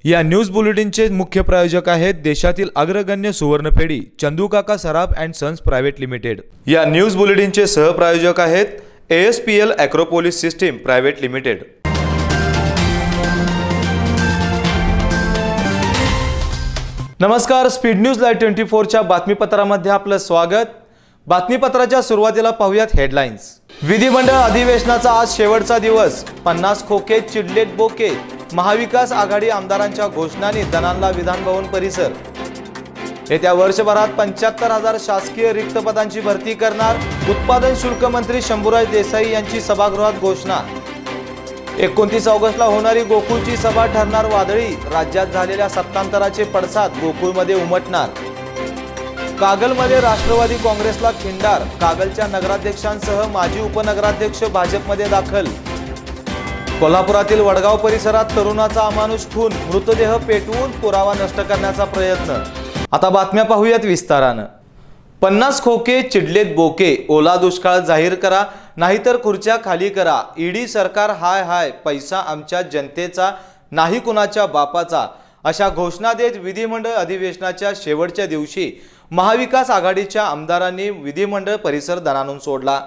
या न्यूज बुलेटिनचे मुख्य प्रायोजक आहेत देशातील अग्रगण्य सुवर्णपेढी चंदूकाका सराफ अँड सन्स प्रायव्हेट लिमिटेड। या न्यूज बुलेटिनचे सहप्रायोजक आहेत ASPL ॲग्रोपोलिस सिस्टीम प्रायव्हेट लिमिटेड। नमस्कार, स्पीड न्यूज लाईव्ह 24च्या बातमीपत्रामध्ये आपलं स्वागत। बातमीपत्राच्या सुरुवातीला पाहूयात हेडलाईन्स। विधिमंडळ अधिवेशनाचा आज शेवटचा दिवस। 50 खोके चिडलेत बोके। महाविकास आघाडी आमदारांच्या घोषणांनी दणाणला विधानभवन परिसर। येत्या वर्षभरात 75,000 शासकीय रिक्त पदांची भरती करणार। उत्पादन शुल्क मंत्री शंभूराज देसाई यांची सभागृहात घोषणा। 29 ऑगस्टला होणारी गोकुळची सभा ठरणार वादळी। राज्यात झालेल्या सत्तांतराचे पडसाद गोकुळमध्ये उमटणार। कागलमध्ये राष्ट्रवादी काँग्रेसला खिंडार। कागलच्या नगराध्यक्षांसह माजी उपनगराध्यक्ष भाजपमध्ये दाखल। कोल्हापुरातील वडगाव परिसरात तरुणाचा अमानुष खून। मृतदेह पेटवून पुरावा नष्ट करण्याचा प्रयत्न। आता बातम्या पाहूयात विस्ताराने। 50 खोके चिडलेत बोके। ओला दुष्काळ जाहीर करा नाहीतर खुर्च्या खाली करा। ईडी सरकार हाय हाय, पैसा आमच्या जनतेचा नाही कुणाच्या बापाचा, अशा घोषणा देत विधिमंडळ अधिवेशनाच्या शेवटच्या दिवशी महाविकास आघाडीच्या आमदारांनी विधिमंडळ परिसर दणाणून सोडला।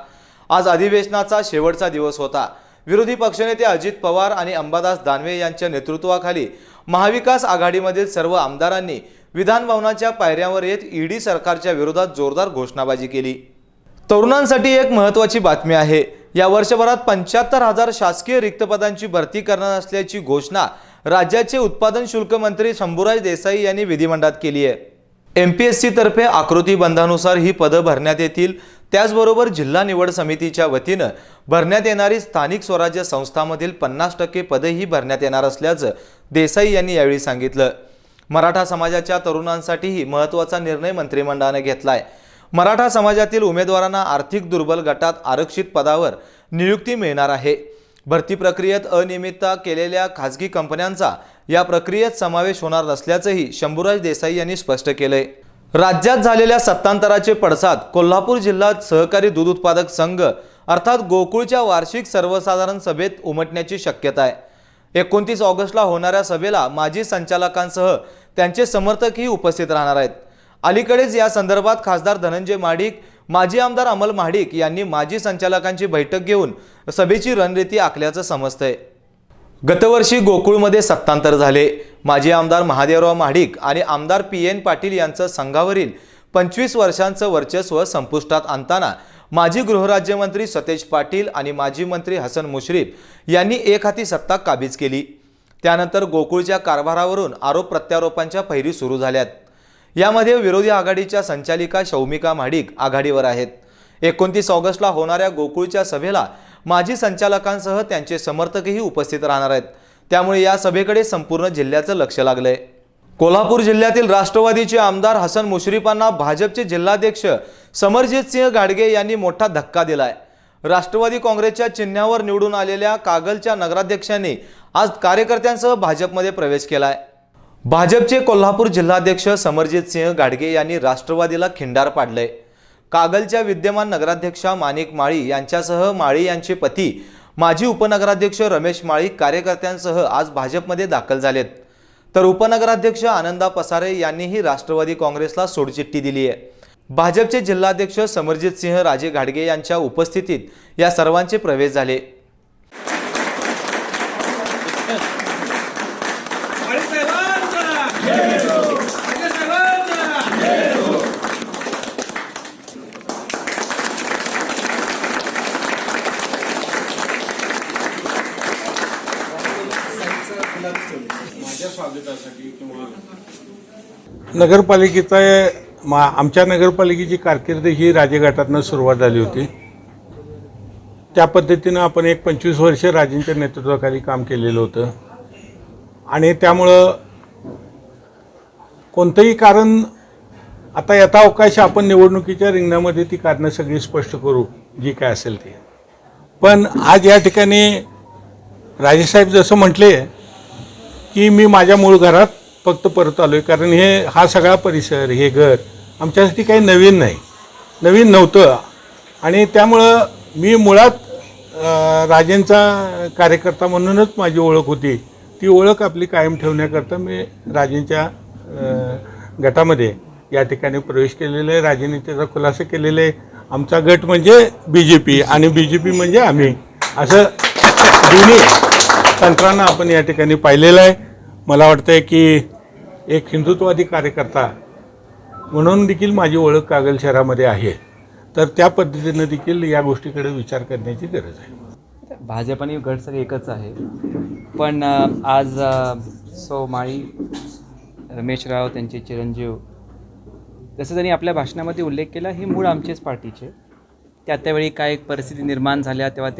आज अधिवेशनाचा शेवटचा दिवस होता। विरोधी पक्षनेते अजित पवार आणि अंबादास दानवे यांच्या नेतृत्वाखाली महाविकास आघाडीमधील सर्व आमदारांनी विधानभवनाच्या पायऱ्यांवर येत ईडी सरकारच्या विरोधात जोरदार घोषणाबाजी केली। तरुणांसाठी एक महत्त्वाची बातमी आहे। या वर्षभरात 75,000 शासकीय रिक्त पदांची भरती करणार असल्याची घोषणा राज्याचे उत्पादन शुल्क मंत्री शंभूराज देसाई यांनी विधिमंडळात केली आहे। MPSC तर्फे आकृतीबंधानुसार ही पदं भरण्यात येतील। त्याचबरोबर जिल्हा निवड समितीच्या वतीने भरण्यात येणारी स्थानिक स्वराज्य संस्थांमधील 50% पदेही भरण्यात येणार असल्याचं देसाई यांनी यावेळी सांगितलं। मराठा समाजाच्या तरुणांसाठीही महत्त्वाचा निर्णय मंत्रिमंडळाने घेतलाय। मराठा समाजातील उमेदवारांना आर्थिक दुर्बल गटात आरक्षित पदावर नियुक्ती मिळणार आहे। भरती प्रक्रियेत अनियमितता केलेल्या खासगी कंपन्यांचा या प्रक्रियेत समावेश होणार नसल्याचंही शंभूराज देसाई यांनी स्पष्ट केलंय। राज्यात झालेल्या सत्तांतराचे पडसाद। कोल्हापूर जिल्ह्यात सहकारी दूध उत्पादक संघ अर्थात गोकुळच्या वार्षिक सर्वसाधारण सभेत उमटण्याची शक्यता आहे। 29 ऑगस्टला होणाऱ्या सभेला माजी संचालकांसह त्यांचे समर्थकही उपस्थित राहणार आहेत। अलीकडेच या संदर्भात खासदार धनंजय महाडिक, माजी आमदार अमल महाडिक यांनी माजी संचालकांची बैठक घेऊन सभेची रणनीती आखल्याचं समजतंय। गतवर्षी गोकुळमध्ये सत्तांतर झाले। माजी आमदार महादेवराव महाडिक आणि आमदार PN पाटील यांचं संघावरील 25 वर्षांचं वर्चस्व संपुष्टात आणताना माजी गृहराज्यमंत्री सतेज पाटील आणि माजी मंत्री हसन मुश्रीफ यांनी एकहाती सत्ता काबीज केली। त्यानंतर गोकुळच्या कारभारावरून आरोप प्रत्यारोपांच्या फैरी सुरू झाल्यात। यामध्ये विरोधी आघाडीच्या संचालिका शौमिका महाडिक आघाडीवर आहेत। 29 ऑगस्टला होणाऱ्या गोकुळच्या सभेला माजी संचालकांसह त्यांचे समर्थकही उपस्थित राहणार आहेत। त्यामुळे या सभेकडे संपूर्ण जिल्ह्याचं लक्ष लागलंय। कोल्हापूर जिल्ह्यातील राष्ट्रवादीचे आमदार हसन मुश्रीफांना भाजपचे जिल्हाध्यक्ष समरजितसिंह गाडगे यांनी मोठा धक्का दिलाय। राष्ट्रवादी काँग्रेसच्या चिन्हावर निवडून आलेल्या कागलच्या नगराध्यक्षांनी आज कार्यकर्त्यांसह भाजपमध्ये प्रवेश केलाय। भाजपचे कोल्हापूर जिल्हाध्यक्ष समरजितसिंह गाडगे यांनी राष्ट्रवादीला खिंडार पाडलंय। कागलच्या विद्यमान नगराध्यक्षा माणिक माळी यांच्यासह माळी यांचे पती माजी उपनगराध्यक्ष रमेश माळी कार्यकर्त्यांसह आज भाजपमध्ये दाखल झालेत। तर उपनगराध्यक्ष आनंदा पसारे यांनीही राष्ट्रवादी काँग्रेसला सोडचिठ्ठी दिली आहे। भाजपचे जिल्हाध्यक्ष समरजितसिंह राजे गाडगे यांच्या उपस्थितीत या सर्वांचे प्रवेश झाले। नगरपालिकेचा आमच्या नगरपालिकेची कारकीर्द ही राजेघाटातून सुरुवात झाली होती। त्या पद्धतीनं आपण 25 वर्ष राजेंच्या नेतृत्वाखाली काम केलेलं होतं आणि त्यामुळं कोणतंही कारण आता यथावकाश आपण निवडणुकीच्या रिंगणामध्ये ती कारणं सगळी स्पष्ट करू जी काय असेल ती। पण आज या ठिकाणी राजेसाहेब जसं म्हटले की मी माझ्या मूळ घरात फक्त परत आलोय, कारण हा सगळा परिसर हे घर आमच्यासाठी काही नवीन नव्हतं आणि त्यामुळं मी मुळात राजेंचा कार्यकर्ता म्हणूनच माझी ओळख होती ती ओळख आपली कायम ठेवण्याकरता मी राजेंच्या गटामध्ये या ठिकाणी प्रवेश केलेला आहे. राजेंनी त्याचा खुलासा केलेला आहे. आमचा गट म्हणजे BJP आणि BJP म्हणजे आम्ही, असं दोन्ही तंत्रांना आपण या ठिकाणी पाहिलेलं आहे. मला वाटतं आहे की एक हिंदुत्ववादी कार्यकर्ता म्हणून देखील माझी ओळख कागल शहरामध्ये आहे. तर त्या पद्धतीनं देखील या गोष्टीकडे विचार करण्याची गरज आहे. भाजप आणि गट सगळे एकच आहे, पण आज सौ माळी रमेशराव त्यांचे चिरंजीव जसं त्यांनी आपल्या भाषणामध्ये उल्लेख केला, हे मूळ आमचेच पार्टीचे. त्यावेळी काय एक परिस्थिती निर्माण झाल्या तेव्हा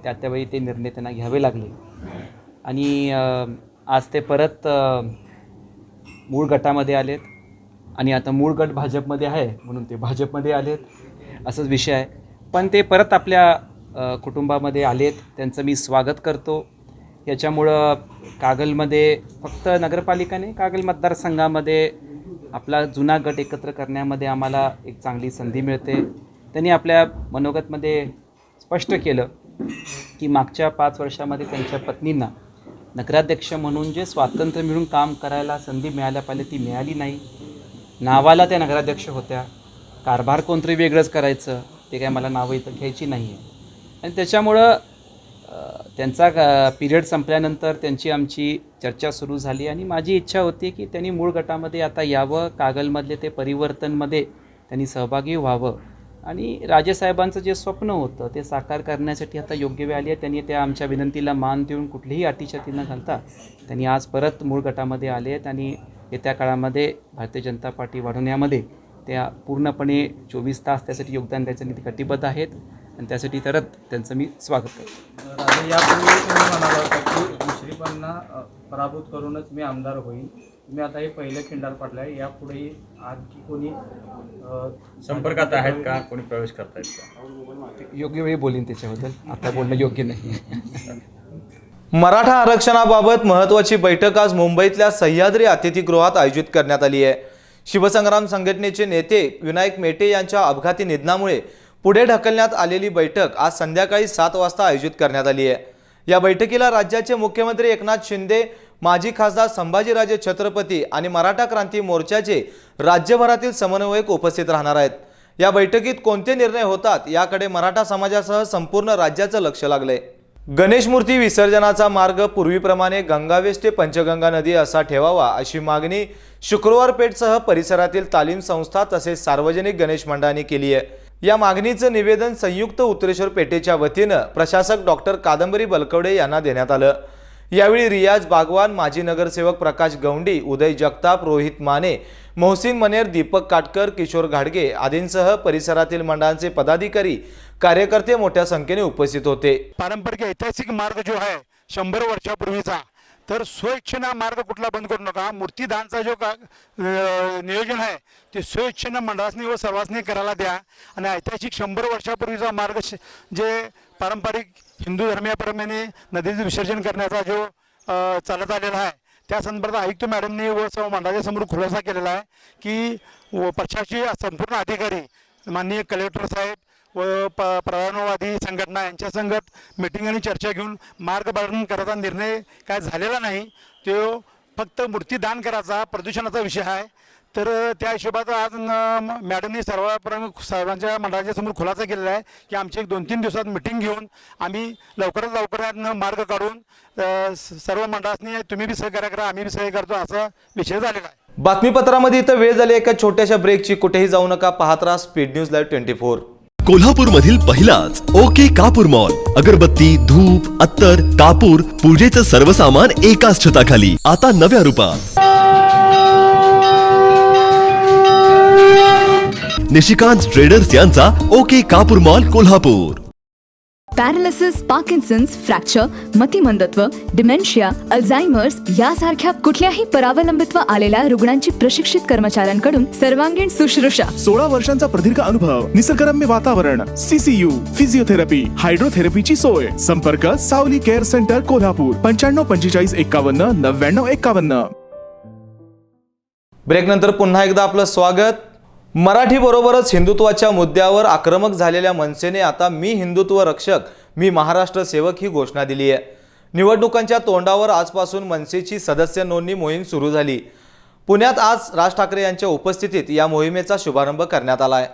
त्यावेळी ते निर्णय त्यांना घ्यावे लागले आणि आज ते परत मूळ गटामध्ये आलेत आणि आता मूळ गट भाजपमध्ये आहे म्हणून ते भाजपमध्ये आलेत, असंच विषय आहे. पण ते परत आपल्या कुटुंबामध्ये आलेत, त्यांचं मी स्वागत करतो. याच्यामुळं कागलमध्ये फक्त नगरपालिका नाही, कागल मतदारसंघामध्ये आपला जुना गट एकत्र करण्यामध्ये आम्हाला एक चांगली संधी मिळते. त्यांनी आपल्या मनोगतमध्ये स्पष्ट केलं की मागच्या 5 वर्षामध्ये त्यांच्या पत्नींना नगराध्यक्ष म्हणून जे स्वातंत्र्य मिळून काम करायला संधी मिळायला पाहिजे ती मिळाली नाही. नावाला त्या नगराध्यक्ष होत्या, कारभार कोणतरी वेगळंच करायचं, ते काय मला नावं इथं घ्यायची नाही आहे. आणि त्याच्यामुळं त्यांचा पिरियड संपल्यानंतर त्यांची आमची चर्चा सुरू झाली आणि माझी इच्छा होती की त्यांनी मूळ गटामध्ये आता यावं, कागलमधले ते परिवर्तनमध्ये त्यांनी सहभागी व्हावं आणि राजेसाहेबांचं जे स्वप्न होतं ते साकार करण्यासाठी आता योग्य वेळ आली आहे. त्यांनी त्या आमच्या विनंतीला मान देऊन कुठलीही अटीशर्ती न घालता त्यांनी आज परत मूळ गटामध्ये आले आहेत आणि येत्या काळामध्ये भारतीय जनता पार्टी वाढवण्यामध्ये त्या पूर्णपणे 24 तास त्यासाठी योगदान द्यायचं ते कटिबद्ध आहेत आणि त्यासाठी तरच त्यांचं मी स्वागत करतो. राजे, यापूर्वी तुम्ही म्हणाला होता की मुश्रीफांना पराभूत करूनच मी आमदार होईल. तुम्ही आता हे पहिलं खिंडार पाडलं आहे, यापुढेही आणखी कोणी संपर्कात आहेत का, कोणी प्रवेश करतायत का? योग्य वेळी बोलीन त्याच्याबद्दल, आता बोलणं योग्य नाही. मराठा आरक्षणाबाबत महत्त्वाची बैठक आज मुंबईतल्या सह्याद्री अतिथीगृहात आयोजित करण्यात आली आहे. शिवसंग्राम संघटनेचे नेते विनायक मेटे यांच्या अपघाती निधनामुळे पुढे ढकलण्यात आलेली बैठक आज संध्याकाळी 7 वाजता आयोजित करण्यात आली आहे. या बैठकीला राज्याचे मुख्यमंत्री एकनाथ शिंदे, माजी खासदार संभाजीराजे छत्रपती आणि मराठा क्रांती मोर्चाचे राज्यभरातील समन्वयक उपस्थित राहणार आहेत. या बैठकीत कोणते निर्णय होतात याकडे मराठा समाजासह संपूर्ण राज्याचं लक्ष लागलंय. गणेश मूर्ती विसर्जनाचा मार्ग पूर्वीप्रमाणे गंगावेस ते पंचगंगा नदी असा ठेवावा अशी मागणी शुक्रवार पेठसह परिसरातील तालीम संस्था तसेच सार्वजनिक गणेश मंडळांनी केली आहे. या मागणीचं निवेदन संयुक्त उत्तरेश्वर पेठेच्या वतीनं प्रशासक डॉक्टर कादंबरी बलकवडे यांना देण्यात आलं. यावेळी रियाज बागवान, माजी नगरसेवक प्रकाश गौंडी, उदय जगताप, रोहित माने, मोहसिन मनेर, दीपक काटकर, किशोर घाडगे आदींसह परिसरातील मंडळांचे पदाधिकारी, कार्यकर्ते मोठ्या संख्येने उपस्थित होते. पारंपरिक ऐतिहासिक मार्ग जो आहे 100 वर्षापूर्वीचा, तर स्वइच्छेनं मार्ग कुठला बंद करू नका. मूर्तीदानचा जो नियोजन आहे ते स्वइच्छेनं मंडळासनी व सर्वांनी करायला द्या आणि ऐतिहासिक 100 वर्षापूर्वीचा मार्ग जे पारंपरिक हिंदू धर्मीयाप्रमाणे नदीचं विसर्जन करण्याचा जो चालत आलेला आहे त्या संदर्भात आयुक्त मॅडमने व मंडळाच्या समोर खुलासा केलेला आहे की प्रशासकीय संपूर्ण अधिकारी माननीय कलेक्टर साहेब व प्रधानवादी संघटना यांच्या संगत मीटिंग आणि चर्चा घेऊन मार्गदर्शन करायचा निर्णय काय झालेला नाही. तो फक्त मूर्तीदान करायचा प्रदूषणाचा विषय आहे. तर त्या हिशोबात आज मॅडमने सर्वांच्या मंडळाच्या समोर खुलासा केलेला आहे की आमची एक 2-3 दिवसात मीटिंग घेऊन आम्ही लवकरात लवकर मार्ग काढून सर्व मंडळांनी तुम्ही बी सहकार्य करा, आम्ही बी सहकार्य करतो असा विषय झालेला आहे. बातमीपत्रामध्ये इथं वेळ झाली एका छोट्याशा ब्रेकची. कुठेही जाऊ नका, पाहत राहा स्पीड न्यूज लाईव्ह 24. कोल्हापूरमधील पहिलाच ओके कापूर मॉल. अगरबत्ती, धूप, अत्तर, कापूर, पूजेचं सर्व सामान एकाच छताखाली. आता नव्या रूपात. निशिकांत ट्रेडर्स यांचा okay Kapur mall Kolhapur. Paralysis, Parkinson's, fracture, मतिमंदत्व, डिमेन्शिया, अल्झायमर्स यासारख्या कुठल्याही परावलंबित्व आलेल्या रुग्णांची प्रशिक्षित कर्मचाऱ्यांकडून सर्वांगीण शुश्रूषा. 16 वर्षांचा प्रदीर्घ अनुभव, निसर्गरम्य वातावरण, सीसीयू, फिजिओथेरपी, हायड्रोथेरपीची सोय. संपर्क सावली केअर सेंटर कोल्हापूर 95 45 51 99 51. ब्रेक नंतर पुन्हा एकदा आपलं स्वागत. मराठी बरोबरच हिंदुत्वाच्या मुद्द्यावर आक्रमक झालेल्या मनसेने आता मी हिंदुत्व रक्षक, मी महाराष्ट्र सेवक ही घोषणा दिली आहे. निवडणुकांच्या तोंडावर आजपासून मनसेची सदस्य नोंदणी मोहीम सुरू झाली। पुण्यात आज राज ठाकरे यांच्या उपस्थितीत या मोहिमेचा शुभारंभ करण्यात आला आहे।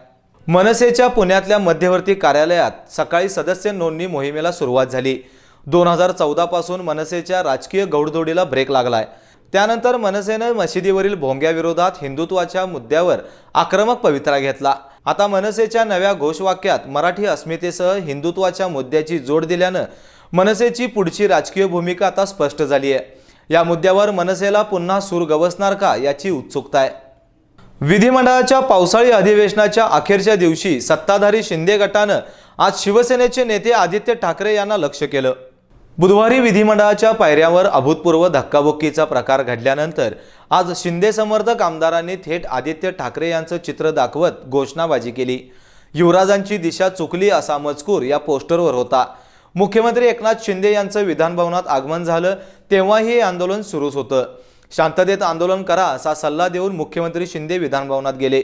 मनसेच्या पुण्यातल्या मध्यवर्ती कार्यालयात सकाळी सदस्य नोंदणी मोहिमेला सुरुवात झाली। 2014 पासून मनसेच्या राजकीय गौडदोडीला ब्रेक लागलाय। त्यानंतर मनसेने मशिदीवरील भोंग्याविरोधात हिंदुत्वाच्या मुद्द्यावर आक्रमक पवित्रा घेतला। आता मनसेच्या नव्या घोषवाक्यात मराठी अस्मितेसह हिंदुत्वाच्या मुद्द्याची जोड दिल्यानं मनसेची पुढची राजकीय भूमिका आता स्पष्ट झाली आहे। या मुद्द्यावर मनसेला पुन्हा सूर गवसणार का याची उत्सुकता आहे। विधिमंडळाच्या पावसाळी अधिवेशनाच्या अखेरच्या दिवशी सत्ताधारी शिंदे गटानं आज शिवसेनेचे नेते आदित्य ठाकरे यांना लक्ष्य केलं। बुधवारी विधिमंडळाच्या पायऱ्यावर अभूतपूर्व धक्काबुक्कीचा प्रकार घडल्यानंतर आज शिंदे समर्थक आमदारांनी थेट आदित्य ठाकरे यांचं चित्र दाखवत घोषणाबाजी केली। युवराजांची दिशा चुकली असा मजकूर या पोस्टरवर होता। मुख्यमंत्री एकनाथ शिंदे यांचं विधानभवनात आगमन झालं तेव्हाही हे आंदोलन सुरूच होतं। शांततेत आंदोलन करा असा सल्ला देऊन मुख्यमंत्री शिंदे विधानभवनात गेले।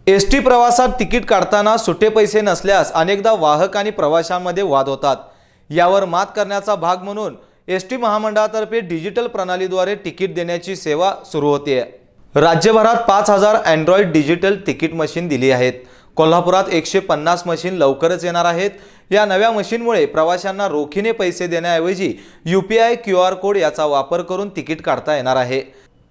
एसटी प्रवासात तिकीट काढताना सुटे पैसे नसल्यास अनेकदा वाहक आणि प्रवाशांमध्ये वाद होतात। यावर मात करण्याचा भाग म्हणून एसटी महामंडळातर्फे डिजिटल प्रणालीद्वारे तिकीट देण्याची सेवा सुरू होते। राज्यभरात 5000 अँड्रॉइड डिजिटल तिकीट मशीन दिली आहेत। कोल्हापुरात 150 मशीन लवकरच येणार आहेत। या नव्या मशीनमुळे प्रवाशांना रोखीने पैसे देण्याऐवजी UPI QR कोड याचा वापर करून तिकीट काढता येणार आहे।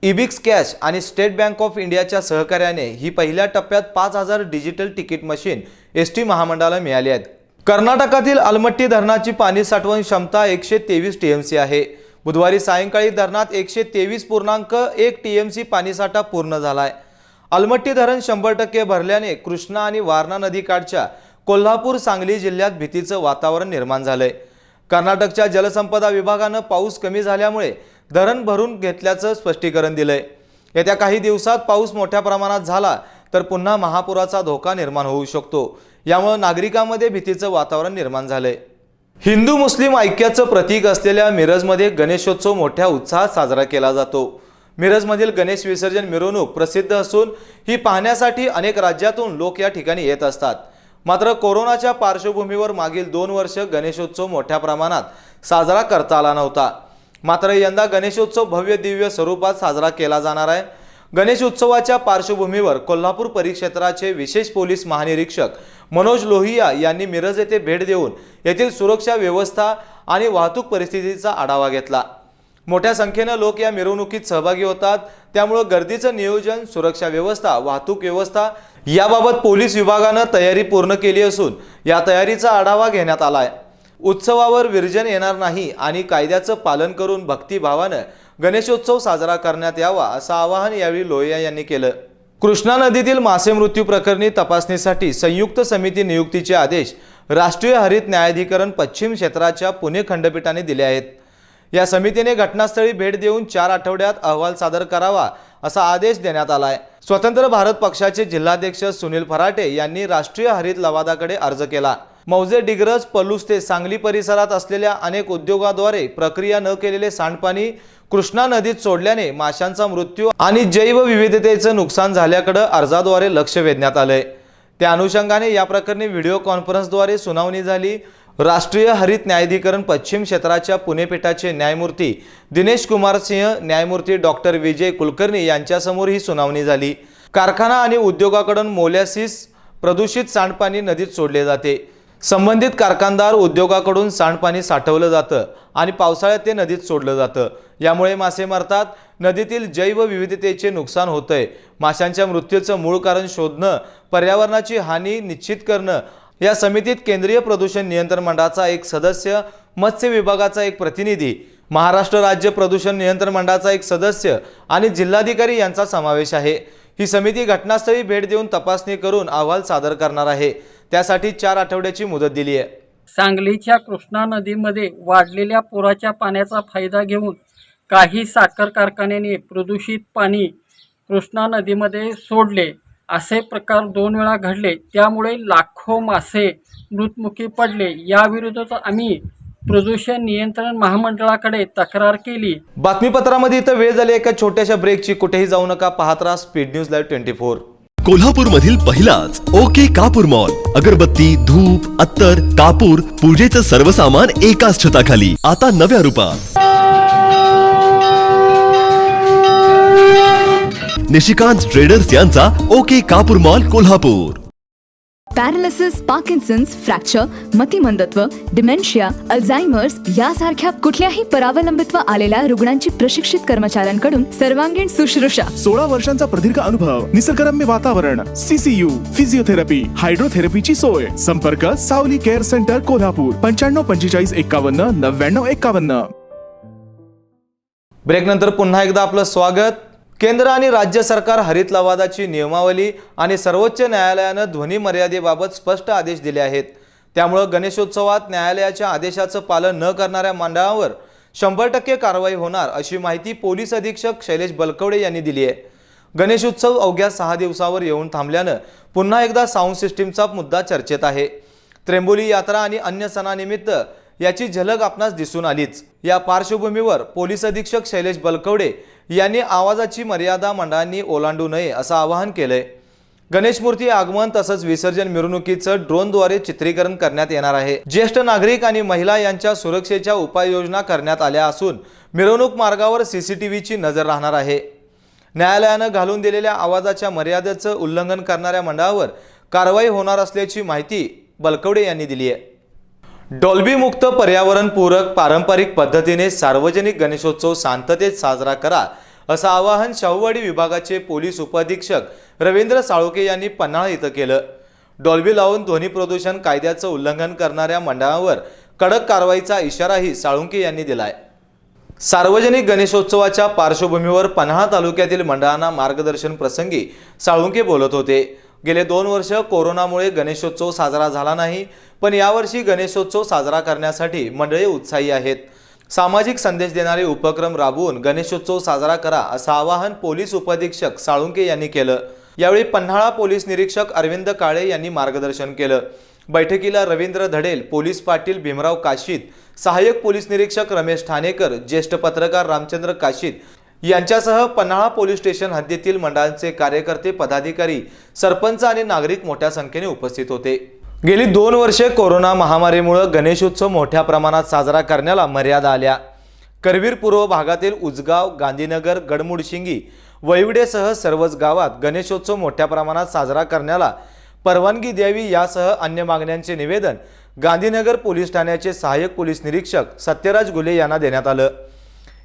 इबिक्स कॅश आणि स्टेट बँक ऑफ इंडियाच्या सहकार्याने ही पहिल्या टप्प्यात 5000 डिजिटल तिकीट मशीन एसटी महामंडळाला मिळाली आहेत। कर्नाटकातील अलमट्टी धरणाची पाणी साठवण क्षमता 123 TMC आहे। बुधवारी सायंकाळी धरणात 123.1 TMC पाणीसाठा पूर्ण झालाय। अलमट्टी धरण 100% भरल्याने कृष्णा आणि वारणा नदीकाठच्या कोल्हापूर सांगली जिल्ह्यात भीतीचं वातावरण निर्माण झालंय। कर्नाटकच्या जलसंपदा विभागानं पाऊस कमी झाल्यामुळे धरण भरून घेतल्याचं स्पष्टीकरण दिलंय। येत्या काही दिवसात पाऊस मोठ्या प्रमाणात झाला तर पुन्हा महापुराचा धोका निर्माण होऊ शकतो। यामुळे नागरिकांमध्ये भीतीचं वातावरण निर्माण झालंय। हिंदू मुस्लिम ऐक्याचं प्रतीक असलेल्या मिरजमध्ये गणेशोत्सव मोठ्या उत्साहात साजरा केला जातो। मिरजमधील गणेश विसर्जन मिरवणूक प्रसिद्ध असून ही पाहण्यासाठी अनेक राज्यातून लोक या ठिकाणी येत असतात। मात्र कोरोनाच्या पार्श्वभूमीवर मागील 2 वर्ष गणेशोत्सव मोठ्या प्रमाणात साजरा करता आला नव्हता। मात्र यंदा गणेशोत्सव भव्य दिव्य स्वरूपात साजरा केला जाणार आहे। गणेशोत्सवाच्या पार्श्वभूमीवर कोल्हापूर परिक्षेत्राचे विशेष पोलीस महानिरीक्षक मनोज लोहिया यांनी मिरज येथे भेट देऊन येथील सुरक्षा व्यवस्था आणि वाहतूक परिस्थितीचा आढावा घेतला। मोठ्या संख्येने लोक या मिरवणुकीत सहभागी होतात, त्यामुळे गर्दीचं नियोजन, सुरक्षा व्यवस्था, वाहतूक व्यवस्था याबाबत पोलीस विभागाने तयारी पूर्ण केली असून या तयारीचा आढावा घेण्यात आला आहे। उत्सवावर विर्जन येणार नाही आणि कायद्याचं पालन करून भक्तिभावाने गणेशोत्सव साजरा करण्यात यावा असं आवाहन यावेळी लोहिया यांनी केलं। कृष्णा नदीतील मासे मृत्यू प्रकरणी तपासणीसाठी संयुक्त समिती नियुक्तीचे आदेश राष्ट्रीय हरित न्यायाधिकरण पश्चिम क्षेत्राच्या पुणे खंडपीठाने दिले आहेत। या समितीने घटनास्थळी भेट देऊन 4 आठवड्यात अहवाल सादर करावा असा आदेश देण्यात आला आहे। स्वतंत्र भारत पक्षाचे जिल्हाध्यक्ष सुनील फराटे यांनी राष्ट्रीय हरित लवादाकडे अर्ज केला। मौजे, डिग्रज, पलूस ते सांगली परिसरात असलेल्या अनेक उद्योगाद्वारे प्रक्रिया न केलेले सांडपाणी कृष्णा नदीत सोडल्याने माशांचा मृत्यू आणि जैवविविधतेचं नुकसान झाल्याकडे अर्जाद्वारे लक्ष वेधण्यात आलंय। त्या अनुषंगाने या प्रकरणी व्हिडिओ कॉन्फरन्सद्वारे सुनावणी झाली। राष्ट्रीय हरित न्यायाधिकरण पश्चिम क्षेत्राच्या पुणे पीठाचे न्यायमूर्ती दिनेश कुमार सिंह, न्यायमूर्ती डॉक्टर विजय कुलकर्णी यांच्यासमोर ही सुनावणी झाली। कारखाना आणि उद्योगाकडून मोलॅसिस प्रदूषित सांडपाणी नदीत सोडले जाते। संबंधित कारखानदार उद्योगाकडून सांडपाणी साठवलं जातं आणि पावसाळ्यात ते नदीत सोडलं जातं। यामुळे मासे मरतात, नदीतील जैवविविधतेचे नुकसान होतंय। माशांच्या मृत्यूचं मूळ कारण शोधणं, पर्यावरणाची हानी निश्चित करणं। या समितीत केंद्रीय प्रदूषण नियंत्रण मंडळाचा एक सदस्य, मत्स्य विभागाचा एक प्रतिनिधी, महाराष्ट्र राज्य प्रदूषण नियंत्रण मंडळाचा एक सदस्य आणि जिल्हाधिकारी यांचा समावेश आहे। ही समिती घटनास्थळी भेट देऊन तपासणी करून अहवाल सादर करणार आहे। त्यासाठी 4 आठवड्याची मुदत दिली आहे। सांगलीच्या कृष्णा नदीमध्ये वाढलेल्या पुराच्या पाण्याचा फायदा घेऊन काही साखर कारखान्यांनी प्रदूषित पाणी कृष्णा नदीमध्ये सोडले असे प्रकार 2 वेळा घडले, त्यामुळे लाखो मासे मृत्युमुखी पडले. याविरोधात आम्ही प्रदूषण नियंत्रण महामंडळाकडे तक्रार केली. बातमीपत्रामध्ये इथं वेळ झाली एका छोट्याशा ब्रेकची. कुठेही जाऊ नका, पाहत राहा स्पीड न्यूज लाईव्ह 24. कोल्हापूर मधील पहिलाच ओके कापूर मॉल. अगरबत्ती, धूप, अत्तर, कापूर, पूजेचं सर्व सामान एकाच छताखाली. आता नव्या रूपात. निशिकांत ट्रेडर्स यांचा okay Kapur mall Kolhapur. Paralysis, Parkinson's, fracture, मतिमंदत्व, डिमेन्शिया, अल्झायमर्स यासारख्या कुठल्याही परावलंबित्व आलेल्या रुग्णांची प्रशिक्षित कर्मचाऱ्यांकडून सर्वांगीण शुश्रूषा. 16 वर्षांचा प्रदीर्घ अनुभव, निसर्गरम्य वातावरण, सीसीयू, फिजिओथेरपी, हायड्रोथेरपीची सोय. संपर्क सावली केअर सेंटर कोल्हापूर 95 45 51 99 51. ब्रेक नंतर पुन्हा एकदा आपलं स्वागत. केंद्र आणि राज्य सरकार हरित लवादाची नियमावली आणि सर्वोच्च न्यायालयानं ध्वनी मर्यादेबाबत स्पष्ट आदेश दिले आहेत. त्यामुळे गणेशोत्सवात न्यायालयाच्या आदेशाचं पालन न करणाऱ्या मंडळांवर 100% कारवाई होणार अशी माहिती पोलीस अधीक्षक शैलेश बलकवडे यांनी दिली आहे. गणेशोत्सव अवघ्या 6 दिवसावर येऊन थांबल्यानं पुन्हा एकदा साऊंड सिस्टीमचा मुद्दा चर्चेत आहे. त्र्यंबोली यात्रा आणि अन्य सणानिमित्त याची झलक आपणास दिसून आलीच. या पार्श्वभूमीवर पोलीस अधीक्षक शैलेश बलकवडे यांनी आवाजाची मर्यादा मंडळांनी ओलांडू नये असं आवाहन केलंय. गणेश मूर्ती आगमन तसंच विसर्जन मिरवणुकीचं ड्रोनद्वारे चित्रीकरण करण्यात येणार आहे. ज्येष्ठ नागरिक आणि महिला यांच्या सुरक्षेच्या उपाययोजना करण्यात आल्या असून मिरवणूक मार्गावर सीसीटीव्हीची नजर राहणार आहे. न्यायालयानं घालून दिलेल्या आवाजाच्या मर्यादेचं उल्लंघन करणाऱ्या मंडळावर कारवाई होणार असल्याची माहिती बलकवडे यांनी दिली आहे. डॉल्बी मुक्त, पर्यावरणपूरक, पारंपरिक पद्धतीने सार्वजनिक गणेशोत्सव शांततेत साजरा करा असं आवाहन शाहूवाडी विभागाचे पोलीस उपअधीक्षक रवींद्र साळुंके यांनी पन्हाळा इथं केलं. डॉल्बी लावून ध्वनी प्रदूषण कायद्याचं उल्लंघन करणाऱ्या मंडळांवर कडक कारवाईचा इशाराही साळुंके यांनी दिलाय. सार्वजनिक गणेशोत्सवाच्या पार्श्वभूमीवर पन्हाळा तालुक्यातील मंडळांना मार्गदर्शन प्रसंगी साळुंके बोलत होते. गेले 2 वर्ष कोरोनामुळे गणेशोत्सव साजरा झाला नाही, पण यावर्षी गणेशोत्सव साजरा करण्यासाठी मंडळे उत्साही आहेत. सामाजिक संदेश देणारे उपक्रम राबवून गणेशोत्सव साजरा करा असं आवाहन पोलीस उपअधीक्षक साळुंके यांनी केलं. यावेळी पन्हाळा पोलीस निरीक्षक अरविंद काळे यांनी मार्गदर्शन केलं. बैठकीला रवींद्र धडेल, पोलीस पाटील भीमराव काशीद, सहाय्यक पोलीस निरीक्षक रमेश ठाणेकर, ज्येष्ठ पत्रकार रामचंद्र काशीद यांच्यासह पन्हाळा पोलीस स्टेशन हद्दीतील मंडळांचे कार्यकर्ते, पदाधिकारी, सरपंच आणि नागरिक मोठ्या संख्येने उपस्थित होते. गेली 2 वर्षे कोरोना महामारीमुळे गणेशोत्सव मोठ्या प्रमाणात साजरा करण्याला मर्यादा आल्या. करवीर पूर्व भागातील उजगाव, गांधीनगर, गडमुडशिंगी, वैवडेसह सर्वच गावात गणेशोत्सव मोठ्या प्रमाणात साजरा करण्याला परवानगी द्यावी यासह अन्य मागण्यांचे निवेदन गांधीनगर पोलीस ठाण्याचे सहाय्यक पोलीस निरीक्षक सत्यराज गुले यांना देण्यात आलं.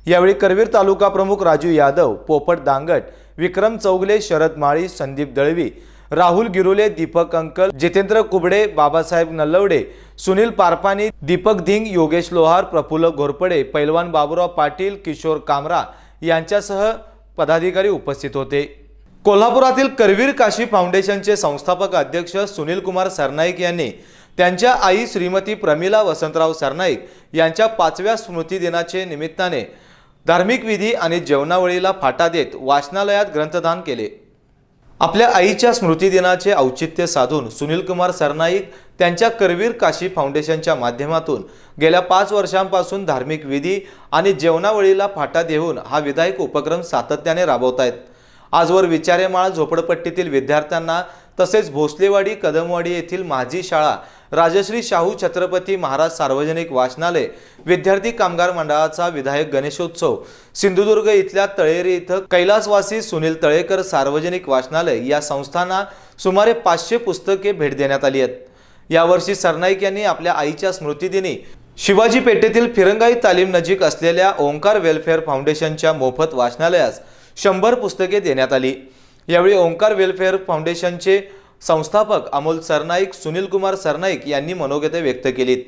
यावेळी करवीर तालुका प्रमुख राजू यादव, पोपट दांगट, विक्रम चौगले, शरद माळी, संदीप दळवी, राहुल गिरोले, दीपक अंकल, जितेंद्र कुबडे, बाबासाहेब नल्लवडे, सुनील पारपानी, दीपक धिंग, योगेश लोहार, प्रफुल्ल घोरपडे, पैलवान बाबूराव पाटील, किशोर कामरा यांच्यासह पदाधिकारी उपस्थित होते. कोल्हापुरातील करवीर काशी फाउंडेशनचे संस्थापक अध्यक्ष सुनील कुमार सरनाईक यांनी त्यांच्या आई श्रीमती प्रमिला वसंतराव सरनाईक यांच्या 5व्या स्मृतिदिनाचे निमित्ताने धार्मिक विधी आणि जेवणावळीला फाटा देत वाचनालयात ग्रंथदान केले. आपल्या आईच्या स्मृतिदिनाचे औचित्य साधून सुनील कुमार सरनाईक त्यांच्या करवीर काशी फाउंडेशनच्या माध्यमातून गेल्या 5 वर्षांपासून धार्मिक विधी आणि जेवणावळीला फाटा देऊन हा विधायक उपक्रम सातत्याने राबवत आहेत. आजवर विचारेमाळ झोपडपट्टीतील विद्यार्थ्यांना तसेच भोसलेवाडी, कदमवाडी येथील माझी शाळा, राजश्री शाहू छत्रपती महाराज सार्वजनिक वाचनालय, विद्यार्थी कामगार मंडळाचा विधायक गणेशोत्सव, सिंधुदुर्ग इथल्या तळेरी इथं कैलासवासी सुनील तळेकर सार्वजनिक वाचनालय या संस्थांना सुमारे 500 पुस्तके भेट देण्यात आली आहेत. यावर्षी सरनाईक यांनी आपल्या आईच्या स्मृतिदिनी शिवाजी पेठेतील फिरंगाई तालीम नजीक असलेल्या ओंकार वेलफेअर फाउंडेशनच्या मोफत वाचनालयास 100 पुस्तके देण्यात आली. यावेळी ओंकार वेलफेअर फाउंडेशनचे संस्थापक अमोल सरनाईक, सुनील कुमार सरनाईक यांनी मनोगते व्यक्त केलीत.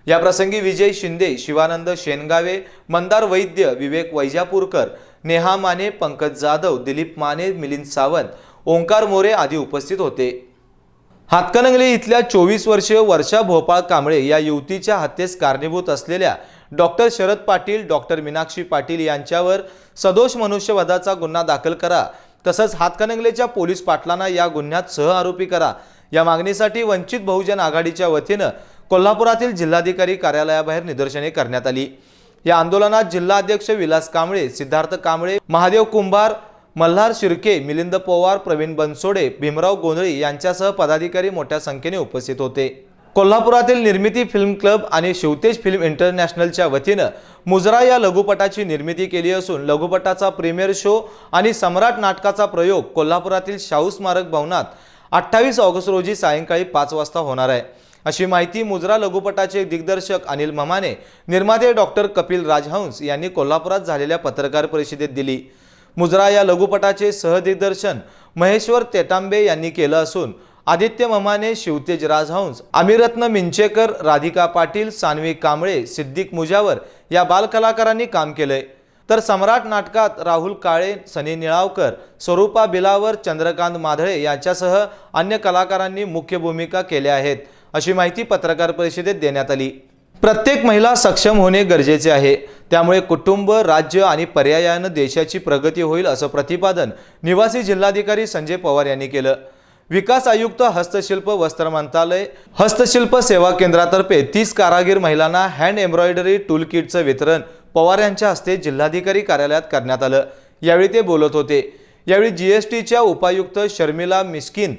या प्रसंगी विजय शिंदे, शिवानंद शेनगावे, मंदार वैद्य, विवेक वैजापूरकर, नेहा माने, पंकज जाधव, दिलीप माने, मिलिंद सावंत, ओंकार मोरे आदी उपस्थित होते. हातकणंगले इथल्या 24 वर्षीय वर्षा भोपाळ कांबळे या युवतीच्या हत्येस कारणीभूत असलेल्या डॉक्टर शरद पाटील, डॉक्टर मीनाक्षी पाटील यांच्यावर सदोष मनुष्यवधाचा गुन्हा दाखल करा तसंच हातकणंगलेच्या पोलीस पाटलांना या गुन्ह्यात सहआरोपी करा या मागणीसाठी वंचित बहुजन आघाडीच्या वतीनं कोल्हापुरातील जिल्हाधिकारी कार्यालयाबाहेर निदर्शने करण्यात आली। या आंदोलनात जिल्हा अध्यक्ष विलास कांबळे, सिद्धार्थ कांबळे, महादेव कुंभार, मल्हार शिर्के, मिलिंद पवार, प्रवीण बनसोडे, भीमराव गोंधळी यांच्यासह पदाधिकारी मोठ्या संख्येने उपस्थित होते। कोल्हापुरातील निर्मिती फिल्म क्लब आणि शिवतेज फिल्म इंटरनॅशनलच्या वतीनं मुजरा या लघुपटाची निर्मिती केली असून लघुपटाचा प्रीमियर शो आणि सम्राट नाटकाचा प्रयोग कोल्हापुरातील शाहू स्मारक भवनात 28 ऑगस्ट रोजी सायंकाळी 5 वाजता होणार आहे, अशी माहिती मुजरा लघुपटाचे दिग्दर्शक अनिल ममाने, निर्माते डॉक्टर कपिल राजहंस यांनी कोल्हापुरात झालेल्या पत्रकार परिषदेत दिली। मुजरा या लघुपटाचे सहदिग्दर्शन महेश्वर तेटांबे यांनी केलं असून आदित्य ममाने, शिवतेज राजहंस, अमिरत्न मिंचेकर, राधिका पाटील, सानवी कांबळे, सिद्दीक मुजावर या बालकलाकारांनी काम केलंय। तर सम्राट नाटकात राहुल काळे, सनी निळावकर, स्वरूपा बिलावर, चंद्रकांत माधळे यांच्यासह अन्य कलाकारांनी मुख्य भूमिका केल्या आहेत, अशी माहिती पत्रकार परिषदेत देण्यात आली। प्रत्येक महिला सक्षम होणे गरजेचे आहे, त्यामुळे कुटुंब, राज्य आणि पर्यायाने देशाची प्रगती होईल, असं प्रतिपादन निवासी जिल्हाधिकारी संजय पवार यांनी केलं। विकास आयुक्त हस्तशिल्प वस्त्र मंत्रालय हस्तशिल्प सेवा केंद्रातर्फे 30 कारागीर महिलांना हँड एम्ब्रॉयडरी टूल किटचं वितरण पवार यांच्या हस्ते जिल्हाधिकारी कार्यालयात करण्यात आलं। यावेळी ते बोलत होते। यावेळी जीएसटीच्या उपायुक्त शर्मिला मिस्किन,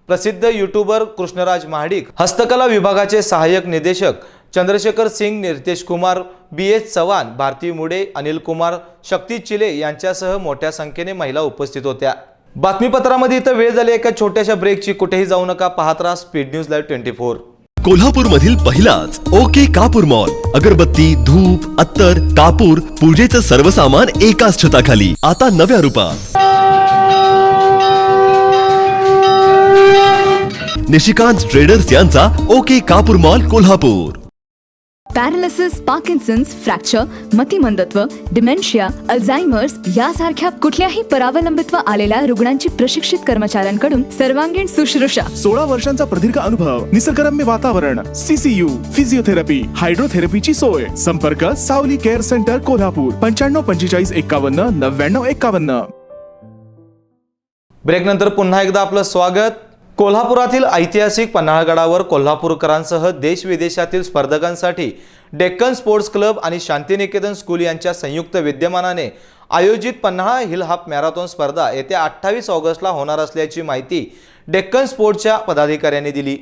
प्रसिद्ध यूट्यूबर कृष्णराज महाडिक, हस्तकला विभागाचे सहाय्यक निदेशक चंद्रशेखर सिंग, नितेश कुमार, BS चव्हाण, भारती मुडे, अनिल कुमार, शक्ती चिले यांच्यासह मोठ्या संख्येने महिला उपस्थित होत्या। बातमीपत्रामध्ये इथं वेळ झाली एका छोट्याशा ब्रेकची, कुठेही जाऊ नका, पाहत राहा स्पीड न्यूज लाईव्ह 24। कोल्हापूरमधील पहिलाच ओके कापूर मॉल। अगरबत्ती, धूप, अत्तर, कापूर, पूजेचं सर्व सामान एकाच छताखाली, आता नव्या रूपात। निशिकांत ट्रेडर्स यांचा okay Kapur mall Kolhapur. Paralysis, Parkinson's, fracture, मतिमंदत्व, डिमेन्शिया, अल्झायमर्स यासारख्या कुठल्याही परावलंबित्व आलेल्या रुग्णांची प्रशिक्षित कर्मचाऱ्यांकडून सर्वांगीण शुश्रूषा। 16 वर्षांचा प्रदीर्घ अनुभव, निसर्गरम्य वातावरण, CCU, फिजिओथेरपी, हायड्रोथेरपीची सोय। संपर्क सावली केअर सेंटर कोल्हापूर 95 45 51 99 51। ब्रेक नंतर पुन्हा एकदा आपलं स्वागत। कोल्हापुरातील ऐतिहासिक पन्हाळगडावर कोल्हापूरकरांसह देश विदेशातील स्पर्धकांसाठी डेक्कन स्पोर्ट्स क्लब आणि शांतिनिकेतन स्कूल यांच्या संयुक्त विद्यमानाने आयोजित पन्हाळा हिल हाफ मॅरेथॉन स्पर्धा येत्या 28 ऑगस्टला होणार असल्याची माहिती डेक्कन स्पोर्ट्सच्या पदाधिकाऱ्यांनी दिली।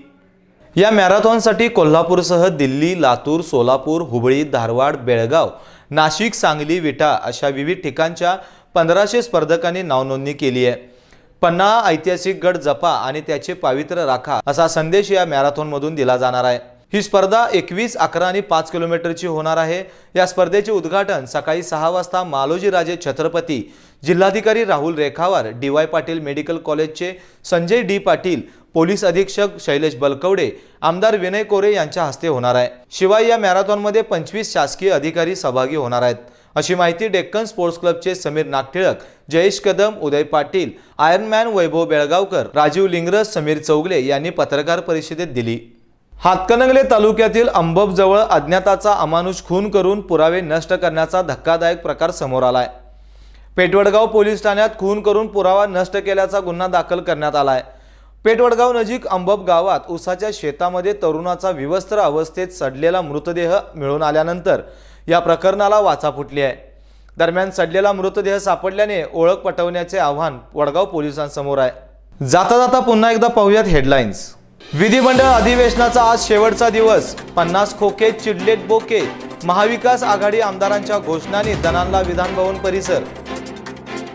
या मॅरेथॉनसाठी कोल्हापूरसह दिल्ली, लातूर, सोलापूर, हुबळी, धारवाड, बेळगाव, नाशिक, सांगली, विटा अशा विविध ठिकाणच्या 1500 स्पर्धकांनी नावनोंदणी केली आहे। पन्हाळा ऐतिहासिक गड जपा आणि त्याचे पावित्र्य राखा असा संदेश या मॅरेथॉनमधून दिला जाणार आहे। ही स्पर्धा 21, 11 आणि 5 किलोमीटरची होणार आहे। या स्पर्धेचे उद्घाटन सकाळी 6 वाजता मालोजी राजे छत्रपती, जिल्हाधिकारी राहुल रेखावार, DY पाटील मेडिकल कॉलेजचे संजय D पाटील, पोलीस अधीक्षक शैलेश बलकवडे, आमदार विनय कोरे यांच्या हस्ते होणार आहे। शिवाय या मॅरेथॉनमध्ये 25 शासकीय अधिकारी सहभागी होणार आहेत, अशी माहिती डेक्कन स्पोर्ट्स क्लबचे समीर नागटिळक, जयेश कदम, उदय पाटील, आयर्नमॅन वैभव बेळगावकर, राजीव लिंगरस, समीर चौगले यांनी पत्रकार परिषदेत दिली। हातकणंगले तालुक्यातील अंबबजवळ अज्ञाताचा अमानुष खून करून पुरावे नष्ट करण्याचा धक्कादायक प्रकार समोर आलाय। पेठवडगाव पोलीस ठाण्यात खून करून पुरावा नष्ट केल्याचा गुन्हा दाखल करण्यात आलाय। पेठवडगाव नजीक अंबब गावात उसाच्या शेतामध्ये तरुणाचा विवस्त्र अवस्थेत सडलेला मृतदेह मिळून आल्यानंतर या प्रकरणाला वाचा फुटली आहे। दरम्यान सडलेला मृतदेह सापडल्याने ओळख पटवण्याचे आव्हान वडगाव पोलिसांसमोर आहे। जाता जाता पुन्हा एकदा पाहूयात हेडलाईन्स। विधिमंडळ अधिवेशनाचा आज शेवटचा दिवस, 50 खोके चिडलेत बोके, महाविकास आघाडी आमदारांच्या घोषणांनी दणाणला विधानभवन परिसर।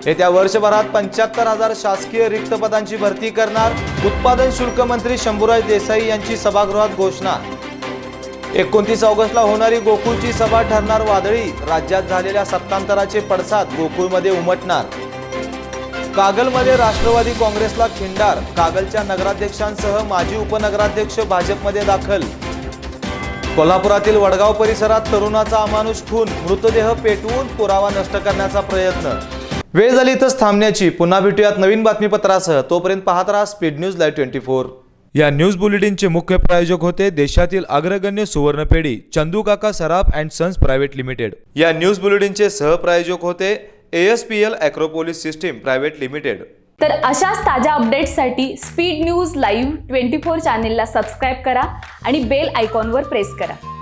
येत्या वर्षभरात 75,000 शासकीय रिक्त पदांची भरती करणार, उत्पादन शुल्क मंत्री शंभूराज देसाई यांची सभागृहात घोषणा। 29 ऑगस्टला होणारी गोकुळची सभा ठरणार वादळी, राज्यात झालेल्या सत्तांतराचे पडसाद गोकुळमध्ये उमटणार। कागलमध्ये राष्ट्रवादी काँग्रेसला खिंडार, कागलच्या नगराध्यक्षांसह माजी उपनगराध्यक्ष भाजपमध्ये दाखल। कोल्हापुरातील वडगाव परिसरात तरुणाचा अमानुष खून, मृतदेह पेटवून पुरावा नष्ट करण्याचा प्रयत्न। वेळ झाली इथंच थांबण्याची, पुन्हा भेटूयात नवीन बातमीपत्रासह। तोपर्यंत पाहत राहा स्पीड न्यूज लाईव्ह 24। या न्यूज बुलेटिनचे मुख्य प्रायोजक होते देशातील अग्रगण्य सुवर्णपेढी चंदूकाका सराफ अँड सन्स प्रायव्हेट लिमिटेड। या न्यूज बुलेटिनचे सहप्रायोजक होते ASPL ॲक्रोपोलिस सिस्टीम प्रायव्हेट लिमिटेड। तर अशाच ताज्या अपडेट्ससाठी स्पीड न्यूज लाईव्ह 24 चॅनेलला सबस्क्राईब करा आणि बेल आयकॉनवर प्रेस करा.